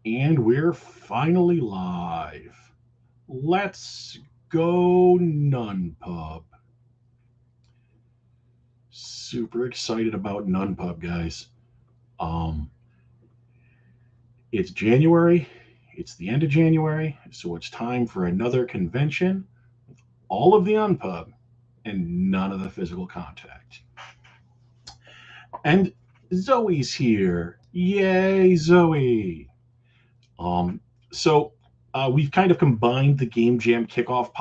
And we're finally live. Let's go Nonepub. Super excited about Nonepub, guys. Um, it's January. It's the end of January, so it's time for another convention. All of the Unpub and none of the physical contact. And Zoe's here. Yay, Zoe! Um, so we've kind of combined the Game Jam kickoff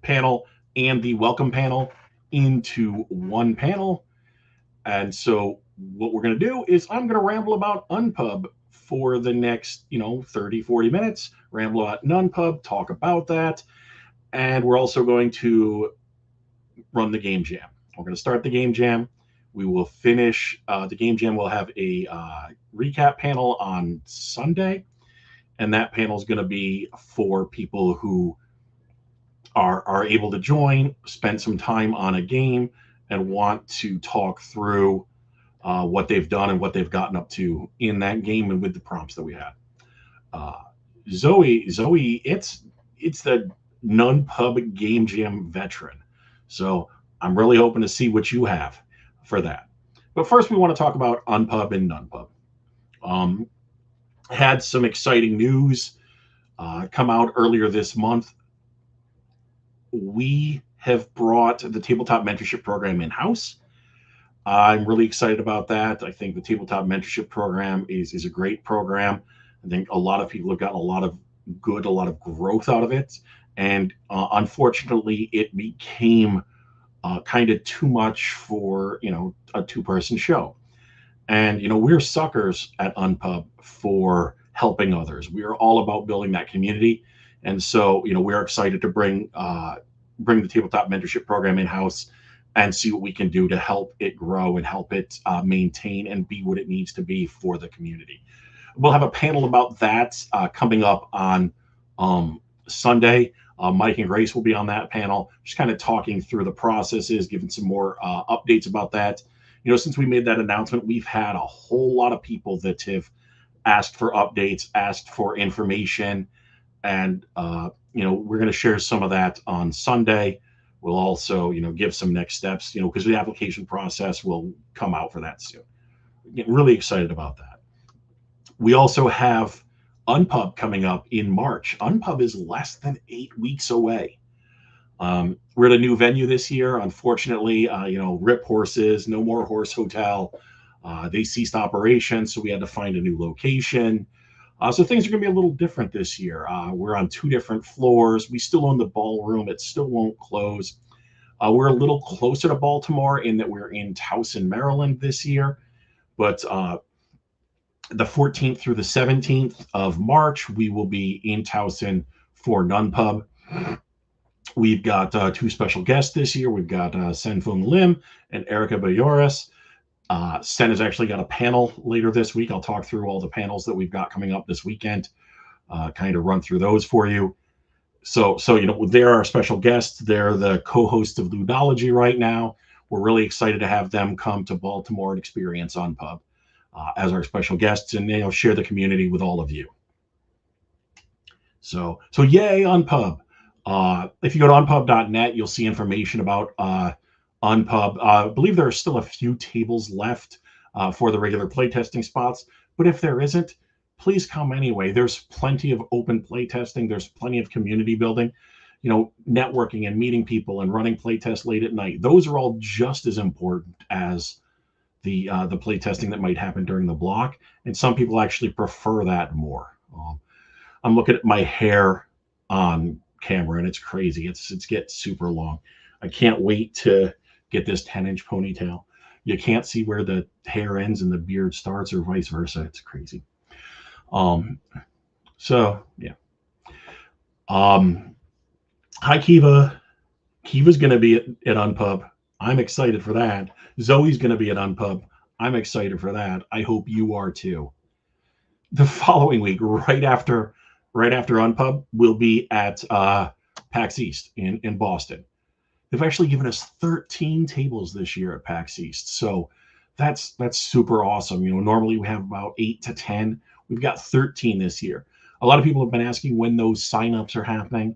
panel and the welcome panel into one panel. And so what we're going to do is I'm going to ramble about Unpub for the next, 30, 40 minutes, ramble about Unpub, talk about that. And we're also going to run the game jam. We're going to start the game jam. We will finish the game jam. We'll have a recap panel on Sunday. And that panel is going to be for people who are able to join, spend some time on a game, and want to talk through what they've done and what they've gotten up to in that game and with the prompts that we had. Uh, Zoe, it's the Nonepub Game Jam veteran, so I'm really hoping to see what you have for that. But first, we want to talk about Unpub and Nonepub. Um, had some exciting news come out earlier this month. We have brought the tabletop mentorship program in house. I'm really excited about that. I think the tabletop mentorship program is a great program. I think a lot of people have gotten a lot of growth out of it. And unfortunately, it became kind of too much for a two-person show. And we're suckers at Unpub for helping others. We are all about building that community, and so we're excited to bring the tabletop mentorship program in house and see what we can do to help it grow and help it maintain and be what it needs to be for the community. We'll have a panel about that coming up on Sunday. Mike and Grace will be on that panel, just kind of talking through the processes, giving some more updates about that. Since we made that announcement, we've had a whole lot of people that have asked for updates, asked for information, and we're going to share some of that on Sunday. We'll also give some next steps, because the application process will come out for that soon. Getting really excited about that. We also have Unpub coming up in March. Unpub is less than 8 weeks away. We're at a new venue this year. Unfortunately, Rip Horses, No More Horse Hotel. They ceased operations, so we had to find a new location. So things are going to be a little different this year. We're on 2 different floors. We still own the ballroom. It still won't close. We're a little closer to Baltimore in that we're in Towson, Maryland this year. But the 14th through the 17th of March, we will be in Towson for Nonepub. We've got 2 special guests this year. We've got Senfung Lim and Erica Bayoris. Sen has actually got a panel later this week. I'll talk through all the panels that we've got coming up this weekend, kind of run through those for you. So they're our special guests. They're the co-hosts of Ludology right now. We're really excited to have them come to Baltimore and experience Unpub as our special guests, and they'll share the community with all of you. So yay, Unpub. If you go to unpub.net, you'll see information about Unpub. I believe there are still a few tables left for the regular playtesting spots, but if there isn't, please come anyway. There's plenty of open playtesting. There's plenty of community building, networking and meeting people and running playtests late at night. Those are all just as important as the playtesting that might happen during the block, and some people actually prefer that more. I'm looking at my hair on camera, and it's crazy. It's getting super long. I can't wait to get this 10-inch ponytail. You can't see where the hair ends and the beard starts, or vice versa. It's crazy. So yeah. Hi Kiva. Kiva's going to be at Unpub. I'm excited for that. Zoe's going to be at Unpub. I'm excited for that. I hope you are too. The following week, right after Unpub, we'll be at PAX East in Boston. They've actually given us 13 tables this year at PAX East. So that's super awesome. Normally we have about 8 to 10. We've got 13 this year. A lot of people have been asking when those signups are happening.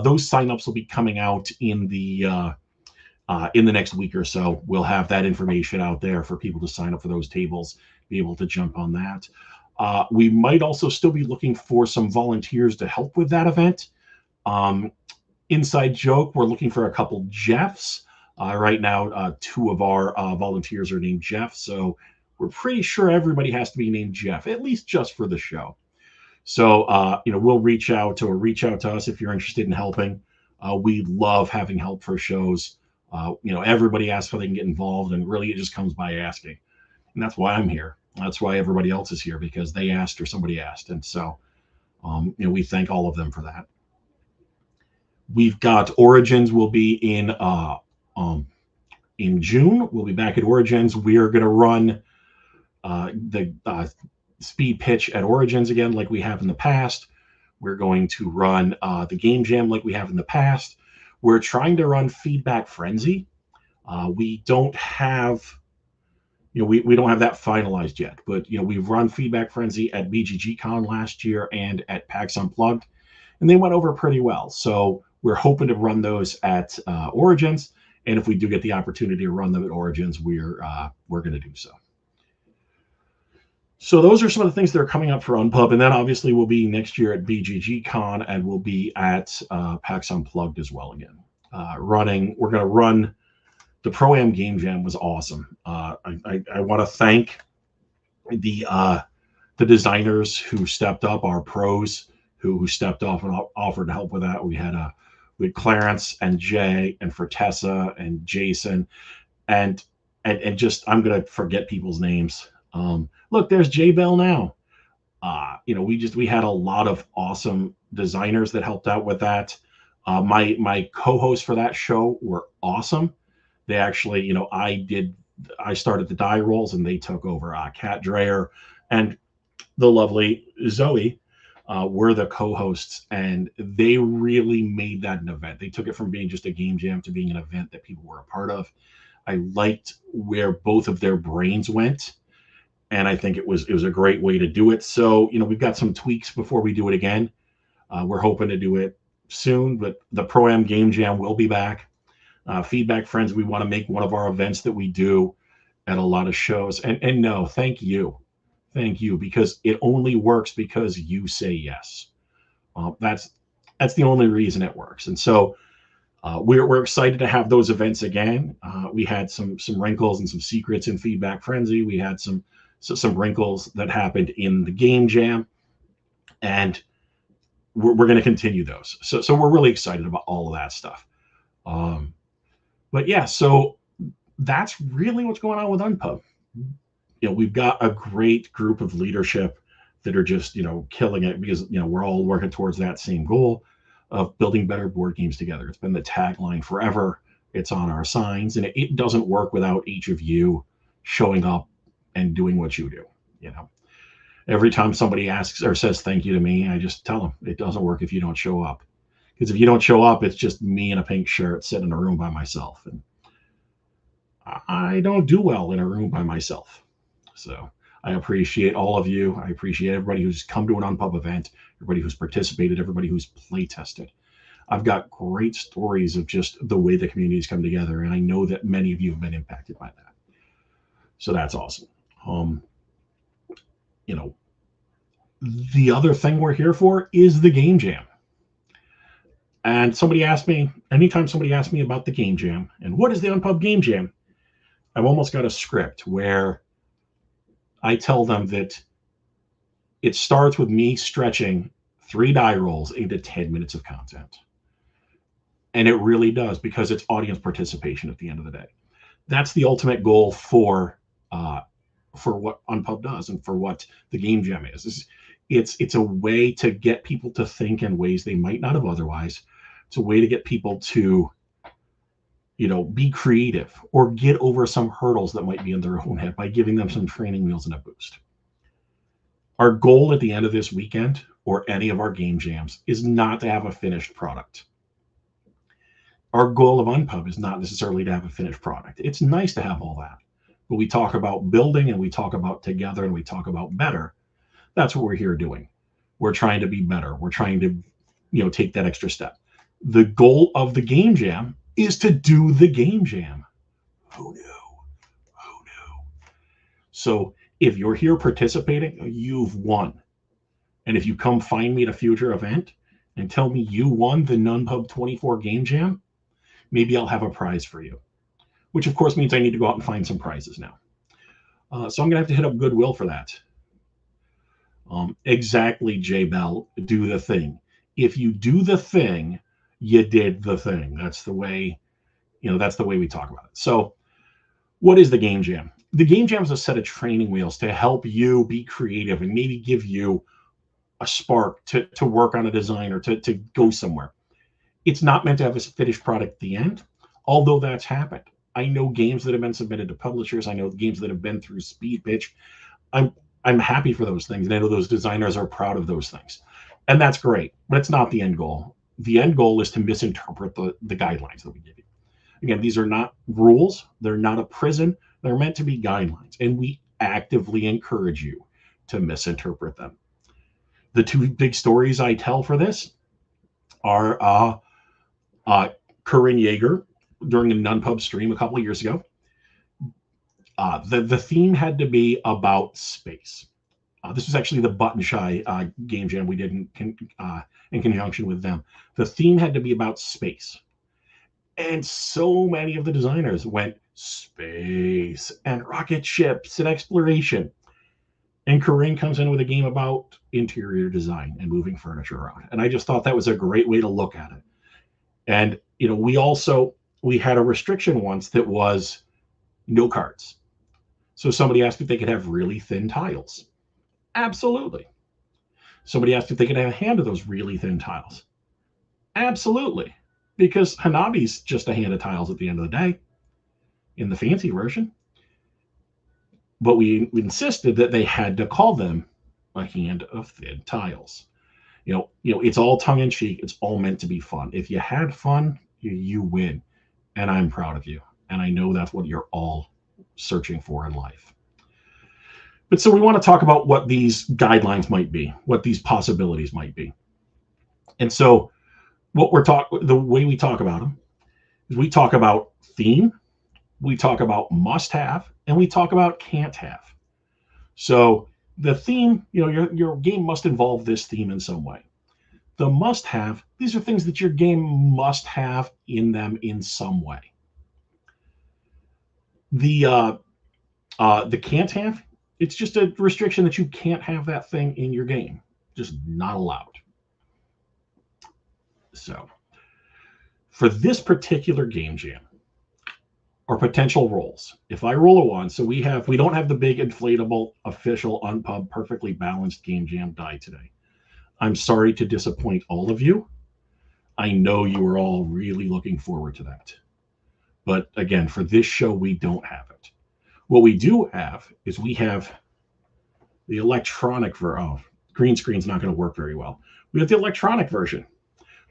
Those signups will be coming out in the next week or so. We'll have that information out there for people to sign up for those tables, be able to jump on that. We might also still be looking for some volunteers to help with that event. Inside joke, we're looking for a couple Jeffs. Right now, two of our volunteers are named Jeff, so we're pretty sure everybody has to be named Jeff, at least just for the show. So, we'll reach out to us if you're interested in helping. We love having help for shows. Everybody asks how they can get involved, and really it just comes by asking. And that's why I'm here. That's why everybody else is here, because they asked or somebody asked. And so, we thank all of them for that. We've got Origins will be in June. We'll be back at Origins. We are going to run the speed pitch at Origins again, like we have in the past. We're going to run the game jam like we have in the past. We're trying to run Feedback Frenzy. We don't have, we don't have that finalized yet, but we've run Feedback Frenzy at BGGCon last year and at PAX Unplugged, and they went over pretty well. So we're hoping to run those at Origins, and if we do get the opportunity to run them at Origins, we're going to do so. So those are some of the things that are coming up for Unpub, and then obviously we'll be next year at BGGCon, and we'll be at PAX Unplugged as well again. We're going to run the Pro-Am Game Jam. Was awesome. I want to thank the designers who stepped up, our pros who stepped up and offered to help with that. We had Clarence and Jay and Fortessa and Jason and just, I'm going to forget people's names. Look, there's Jay Bell now. We had a lot of awesome designers that helped out with that. My co-hosts for that show were awesome. They actually, I started the die rolls and they took over. Kat Dreyer and the lovely Zoe were the co-hosts, and they really made that an event. They took it from being just a game jam to being an event that people were a part of. I liked where both of their brains went, and I think it was a great way to do it. So, we've got some tweaks before we do it again. We're hoping to do it soon, but the Pro-Am Game Jam will be back. Feedback Friends, we want to make one of our events that we do at a lot of shows. And no, thank you. Thank you, because it only works because you say yes. That's the only reason it works. And so we're excited to have those events again. We had some wrinkles and some secrets in Feedback Frenzy. We had some wrinkles that happened in the game jam, and we're going to continue those. So we're really excited about all of that stuff. But yeah, so that's really what's going on with Unpub. We've got a great group of leadership that are just, killing it, because, we're all working towards that same goal of building better board games together. It's been the tagline forever. It's on our signs, and it doesn't work without each of you showing up and doing what you do. Every time somebody asks or says thank you to me, I just tell them it doesn't work if you don't show up. Because if you don't show up, it's just me in a pink shirt sitting in a room by myself. And I don't do well in a room by myself. So I appreciate all of you. I appreciate everybody who's come to an Unpub event, everybody who's participated, everybody who's play tested. I've got great stories of just the way the communities come together, and I know that many of you have been impacted by that. So that's awesome. The other thing we're here for is the game jam. And anytime somebody asks me about the game jam and what is the Unpub game jam, I've almost got a script where I tell them that it starts with me stretching 3 die rolls into 10 minutes of content. And it really does, because it's audience participation at the end of the day. That's the ultimate goal for what Unpub does and for what the game jam is. It's a way to get people to think in ways they might not have otherwise. It's a way to get people to, be creative or get over some hurdles that might be in their own head by giving them some training wheels and a boost. Our goal at the end of this weekend or any of our game jams is not to have a finished product. Our goal of Unpub is not necessarily to have a finished product. It's nice to have all that, but we talk about building, and we talk about together, and we talk about better. That's what we're here doing. We're trying to be better. We're trying to, take that extra step. The goal of the game jam is to do the game jam. Who knew? Who knew? So if you're here participating, you've won. And if you come find me at a future event and tell me you won the Nonepub 24 game jam, maybe I'll have a prize for you, which of course means I need to go out and find some prizes now. So I'm going to have to hit up Goodwill for that. Exactly, J Bell, do the thing. If you do the thing, you did the thing. That's the way, that's the way we talk about it. So what is the game jam? The game jam is a set of training wheels to help you be creative and maybe give you a spark to work on a design or to go somewhere. It's not meant to have a finished product at the end, although that's happened. I know games that have been submitted to publishers. I know games that have been through speed pitch. I'm happy for those things, and I know those designers are proud of those things, and that's great. But it's not the end goal. The end goal is to misinterpret the guidelines that we give you. Again, these are not rules. They're not a prison. They're meant to be guidelines, and we actively encourage you to misinterpret them. The two big stories I tell for this are Corinne Yeager during a Nonepub stream a couple of years ago. The theme had to be about space. This was actually the Button Shy game jam we did in conjunction with them. The theme had to be about space. And so many of the designers went space and rocket ships and exploration. And Corinne comes in with a game about interior design and moving furniture around. And I just thought that was a great way to look at it. And, we had a restriction once that was no cards. So somebody asked if they could have really thin tiles. Absolutely. Somebody asked if they could have a hand of those really thin tiles. Absolutely. Because Hanabi's just a hand of tiles at the end of the day in the fancy version. But we insisted that they had to call them a hand of thin tiles. It's all tongue in cheek. It's all meant to be fun. If you had fun, you win. And I'm proud of you. And I know that's what you're all searching for in life. But so we want to talk about what these guidelines might be, what these possibilities might be. And so the way we talk about them is we talk about theme, we talk about must have, and we talk about can't have. So the theme, your game must involve this theme in some way. The must have, these are things that your game must have in them in some way. The can't have, it's just a restriction that you can't have that thing in your game. Just not allowed. So for this particular game jam, or potential rolls, if I roll a 1, so we don't have the big inflatable official Unpub perfectly balanced game jam die today. I'm sorry to disappoint all of you. I know you are all really looking forward to that. But again, for this show, we don't have it. What we do have is we have the electronic green screen's not going to work very well. We have the electronic version.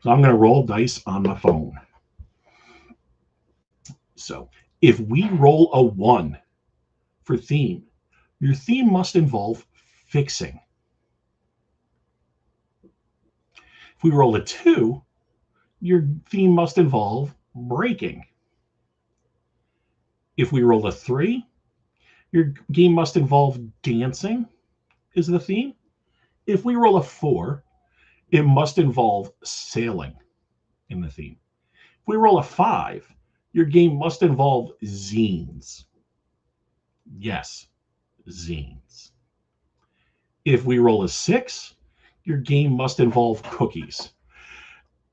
So I'm going to roll dice on my phone. So if we roll a 1 for theme, your theme must involve fixing. If we roll a 2, your theme must involve breaking. If we roll a 3, your game must involve dancing is the theme. If we roll a 4, it must involve sailing in the theme. If we roll a 5, your game must involve zines. Yes, zines. If we roll a 6, your game must involve cookies.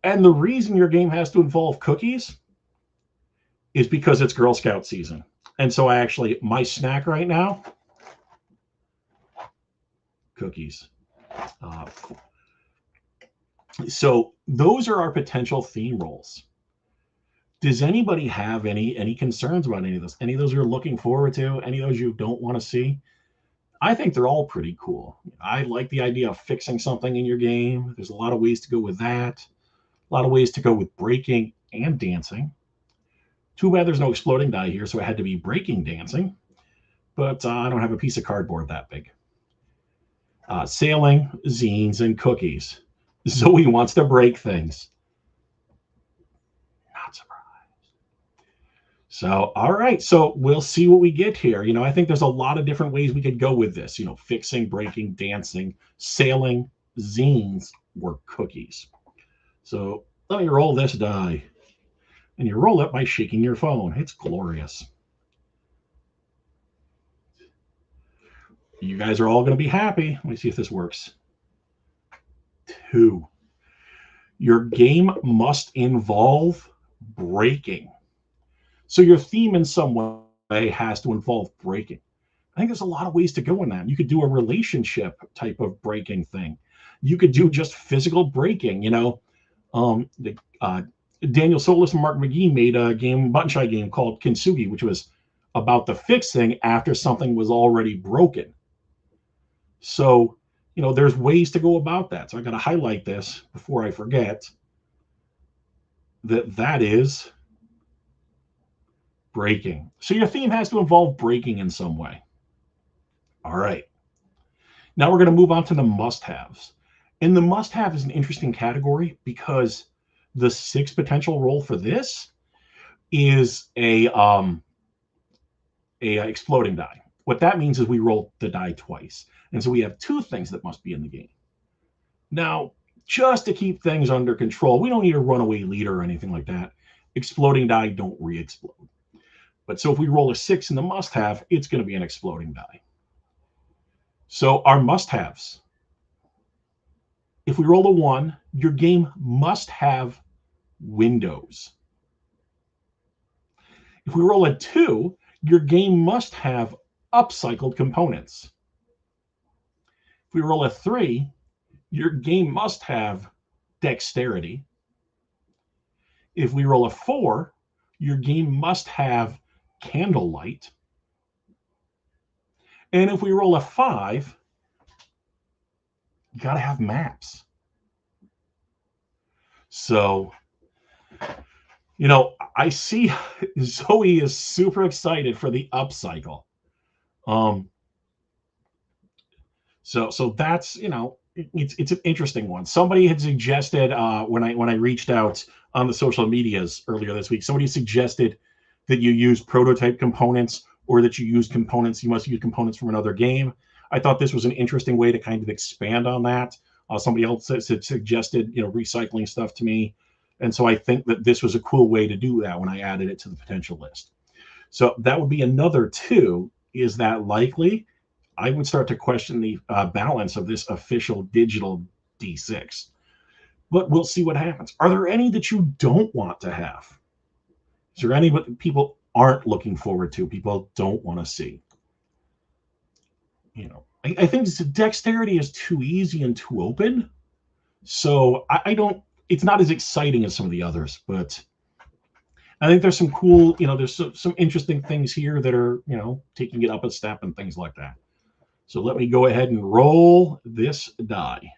And the reason your game has to involve cookies is because it's Girl Scout season. And so my snack right now, cookies. So those are our potential theme rolls. Does anybody have any concerns about any of those? Any of those you're looking forward to? Any of those you don't want to see? I think they're all pretty cool. I like the idea of fixing something in your game. There's a lot of ways to go with that. A lot of ways to go with breaking and dancing. Too bad there's no exploding die here, so it had to be breaking dancing. but I don't have a piece of cardboard that big. Sailing, zines, and cookies. Zoe wants to break things. Not surprised. So, all right. So we'll see what we get here. I think there's a lot of different ways we could go with this. Fixing, breaking, dancing, sailing, zines, or cookies. So let me roll this die. And you roll it by shaking your phone. It's glorious. You guys are all going to be happy. Let me see if this works. 2. Your game must involve breaking. So your theme in some way has to involve breaking. I think there's a lot of ways to go in that. You could do a relationship type of breaking thing. You could do just physical breaking. Daniel Solis and Mark McGee made a button shy game called Kintsugi, which was about the fixing after something was already broken. So, there's ways to go about that. So I got to highlight this before I forget that is breaking. So your theme has to involve breaking in some way. All right. Now we're going to move on to the must-haves. And the must-have is an interesting category because the 6th potential role for this is a exploding die. What that means is we roll the die twice. And so we have 2 things that must be in the game. Now, just to keep things under control, we don't need a runaway leader or anything like that. Exploding die don't re-explode. But so if we roll a 6 in the must-have, it's going to be an exploding die. So our must-haves. If we roll a 1, your game must have windows. If we roll a 2, your game must have upcycled components. If we roll a 3, your game must have dexterity. If we roll a 4, your game must have candlelight. And if we roll a 5, you got to have maps. So, I see Zoe is super excited for the upcycle. So that's, it's an interesting one. Somebody had suggested when I reached out on the social medias earlier this week, somebody suggested that you use prototype components or that you must use components from another game. I thought this was an interesting way to kind of expand on that. Somebody else had suggested, recycling stuff to me. And so I think that this was a cool way to do that when I added it to the potential list. So that would be another 2. Is that likely? I would start to question the balance of this official digital D6. But we'll see what happens. Are there any that you don't want to have? Is there any that people aren't looking forward to, people don't want to see? I think dexterity is too easy and too open. So it's not as exciting as some of the others, but I think there's some cool, there's some interesting things here that are, taking it up a step and things like that. So let me go ahead and roll this die.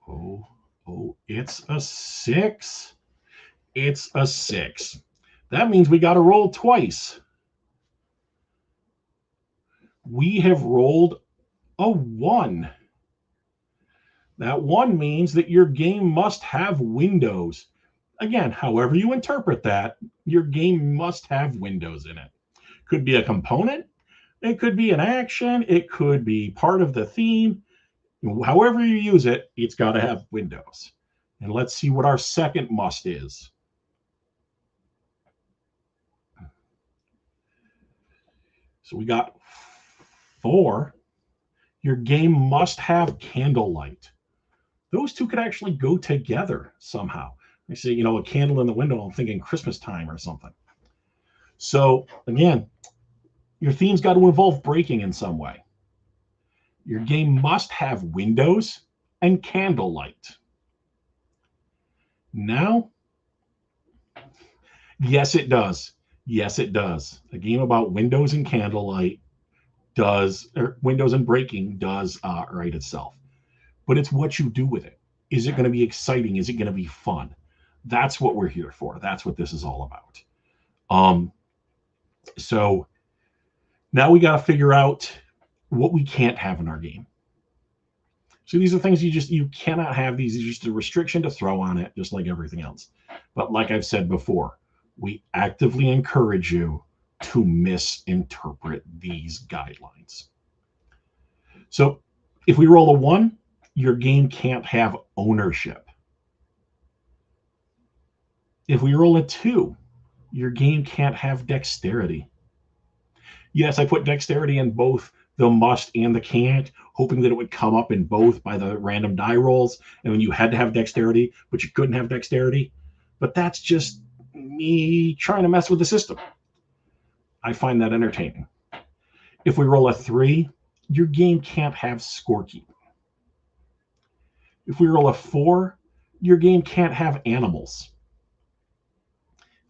Oh, it's a 6. It's a 6. That means we got to roll twice. We have rolled a 1. That 1 means that your game must have windows. Again, however you interpret that, your game must have windows in it. Could be a component. It could be an action. It could be part of the theme. However you use it, it's got to have windows. And let's see what our second must is. So we got 4. Your game must have candlelight. Those 2 could actually go together somehow. I see, a candle in the window, I'm thinking Christmas time or something. So again, your theme's got to involve breaking in some way. Your game must have windows and candlelight. Now, yes, it does. Yes, it does. A game about windows and candlelight windows and breaking does write itself. But it's what you do with it. Is it going to be exciting? Is it going to be fun? That's what we're here for. That's what this is all about. So now we got to figure out what we can't have in our game. So these are things you cannot have. These are just a restriction to throw on it, just like everything else. But like I've said before, we actively encourage you to misinterpret these guidelines. So if we roll a 1, your game can't have ownership. If we roll a 2, your game can't have dexterity. Yes, I put dexterity in both the must and the can't, hoping that it would come up in both by the random die rolls, and when you had to have dexterity, but you couldn't have dexterity. But that's just me trying to mess with the system. I find that entertaining. If we roll a 3, your game can't have scorekeeping. If we roll a 4, your game can't have animals.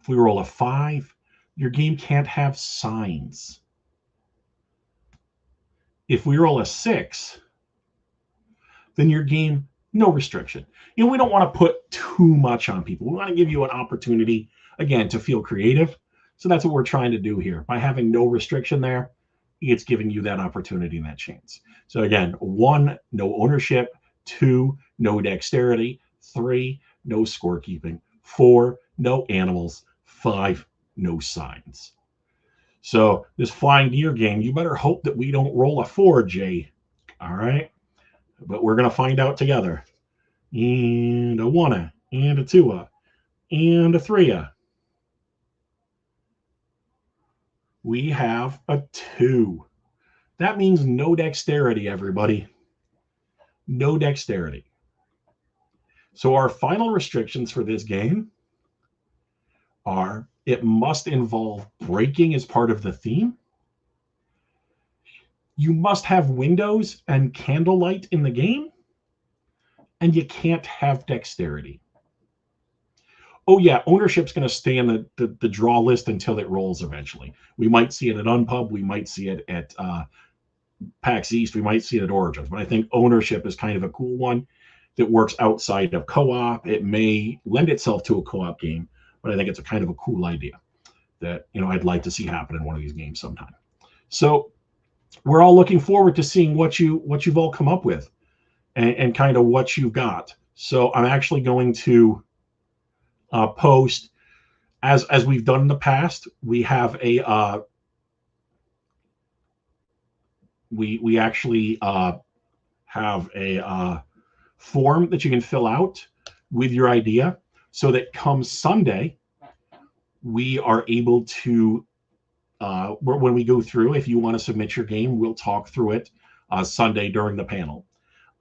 If we roll a 5, your game can't have signs. If we roll a 6, then your game, no restriction. We don't want to put too much on people. We want to give you an opportunity, again, to feel creative. So that's what we're trying to do here. By having no restriction there, it's giving you that opportunity and that chance. So again, 1, no ownership. 2, no dexterity. 3, no scorekeeping. 4, no animals. 5, no signs. So this flying deer game, you better hope that we don't roll a 4, Jay. All right? But we're going to find out together. And a 1, and a 2, and a 3. We have a 2. That means no dexterity, everybody. No dexterity. So our final restrictions for this game are: it must involve breaking as part of the theme. You must have windows and candlelight in the game. And you can't have dexterity. Oh yeah, ownership's going to stay in the draw list until it rolls eventually. We might see it at Unpub. We might see it at PAX East. We might see it at Origins. But I think ownership is kind of a cool one that works outside of co-op. It may lend itself to a co-op game, but I think it's a kind of a cool idea that I'd like to see happen in one of these games sometime. So we're all looking forward to seeing what you've all come up with and kind of what you've got. So I'm actually going to post, as we've done in the past. We have a we actually have a form that you can fill out with your idea, so that come Sunday we are able to when we go through, if you want to submit your game, we'll talk through it Sunday during the panel.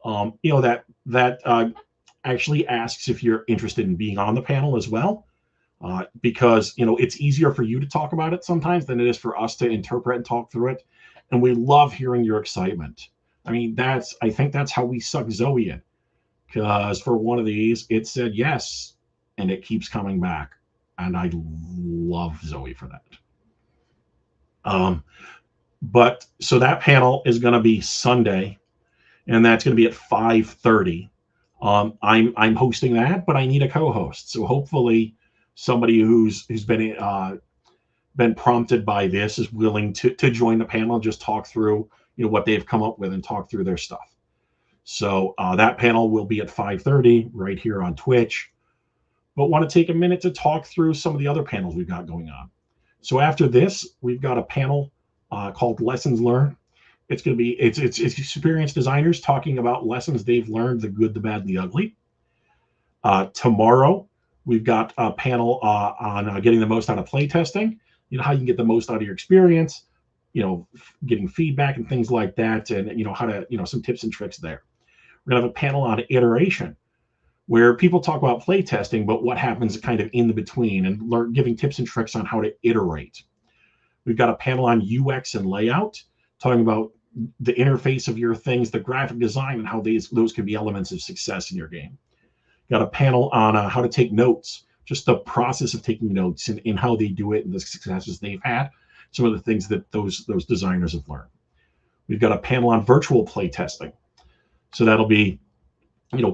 That actually asks if you're interested in being on the panel as well, because it's easier for you to talk about it sometimes than it is for us to interpret and talk through it, and we love hearing your excitement. I mean, I think that's how we suck Zoe in, because for one of these it said yes and it keeps coming back, and I love Zoe for that. But so that panel is going to be Sunday, and that's going to be at 5:30. I'm hosting that, but I need a co-host. So hopefully somebody who's been prompted by this is willing to join the panel and just talk through what they've come up with and talk through their stuff. So that panel will be at 5:30 right here on Twitch. But want to take a minute to talk through some of the other panels we've got going on. So after this, we've got a panel called Lessons Learned. It's going to be it's experienced designers talking about lessons they've learned, the good, the bad, and the ugly. Tomorrow, we've got a panel on getting the most out of playtesting. How you can get the most out of your experience. Getting feedback and things like that, and how to some tips and tricks there. We're gonna have a panel on iteration, where people talk about playtesting, but what happens kind of in the between, and giving tips and tricks on how to iterate. We've got a panel on UX and layout, talking about the interface of your things, the graphic design, and how those can be elements of success in your game. Got a panel on how to take notes, just the process of taking notes and how they do it and the successes they've had, some of the things that those designers have learned. We've got a panel on virtual playtesting. So that'll be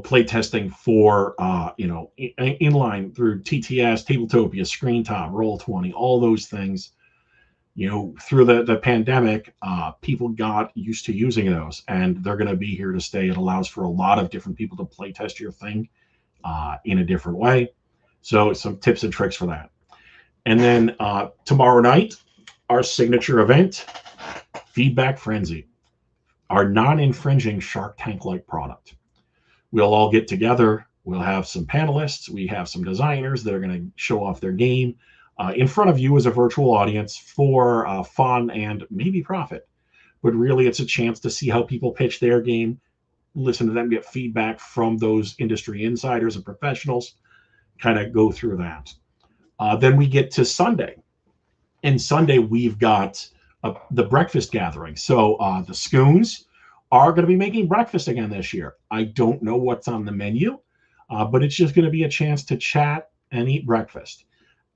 play testing for inline through TTS, Tabletopia, Screentop, Roll20, all those things. Through the pandemic, people got used to using those, and they're going to be here to stay. It allows for a lot of different people to play test your thing in a different way. So some tips and tricks for that. And then tomorrow night, our signature event, Feedback Frenzy, our non-infringing Shark Tank-like product. We'll all get together. We'll have some panelists. We have some designers that are going to show off their game in front of you as a virtual audience for fun and maybe profit. But really, it's a chance to see how people pitch their game, listen to them, get feedback from those industry insiders and professionals, kind of go through that. Then we get to Sunday. And Sunday, we've got the breakfast gathering. So the Scoons are going to be making breakfast again this year. I don't know what's on the menu, but it's just going to be a chance to chat and eat breakfast.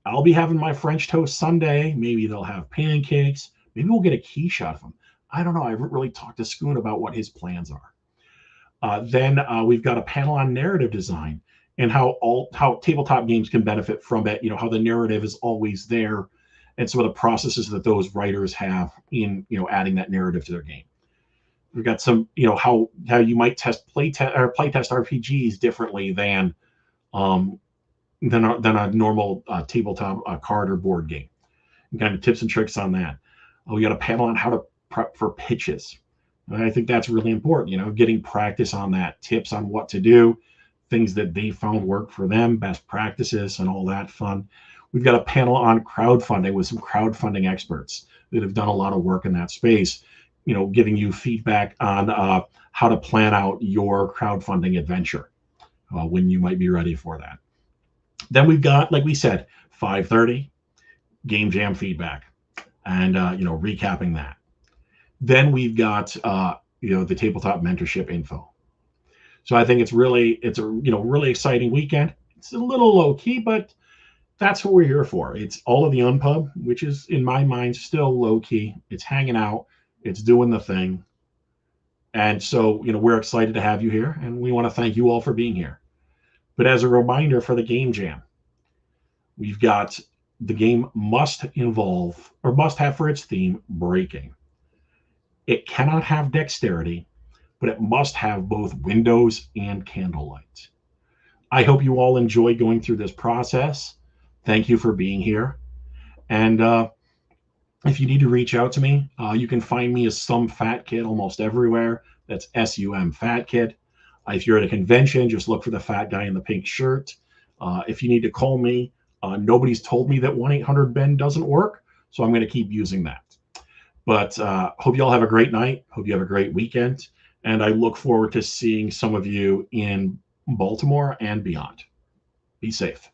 I'll be having my French toast sundae. Maybe they'll have pancakes. Maybe we'll get a quiche out of them. I don't know. I haven't really talked to Scoon about what his plans are. Then we've got a panel on narrative design and how tabletop games can benefit from it. How the narrative is always there, and some of the processes that those writers have in adding that narrative to their game. We've got some how you might playtest RPGs differently than a normal tabletop card or board game. And kind of tips and tricks on that. We got a panel on how to prep for pitches. And I think that's really important. Getting practice on that, tips on what to do, things that they found work for them, best practices, and all that fun. We've got a panel on crowdfunding with some crowdfunding experts that have done a lot of work in that space, giving you feedback on how to plan out your crowdfunding adventure when you might be ready for that. Then we've got, like we said, 5:30 game jam feedback and recapping that. Then we've got the tabletop mentorship info. So I think it's a really exciting weekend. It's a little low key, but that's what we're here for. It's all of the Unpub, which is in my mind still low key. It's hanging out, it's doing the thing. And so, we're excited to have you here, and we want to thank you all for being here. But as a reminder for the game jam, we've got the game must have for its theme breaking. It cannot have dexterity, but it must have both windows and candlelight. I hope you all enjoy going through this process. Thank you for being here. And if you need to reach out to me, you can find me as Some Fat Kid almost everywhere. That's SUM Fat Kid. If you're at a convention, just look for the fat guy in the pink shirt. If you need to call me, nobody's told me that 1-800-BEN doesn't work, so I'm going to keep using that. But hope you all have a great night. Hope you have a great weekend. And I look forward to seeing some of you in Baltimore and beyond. Be safe.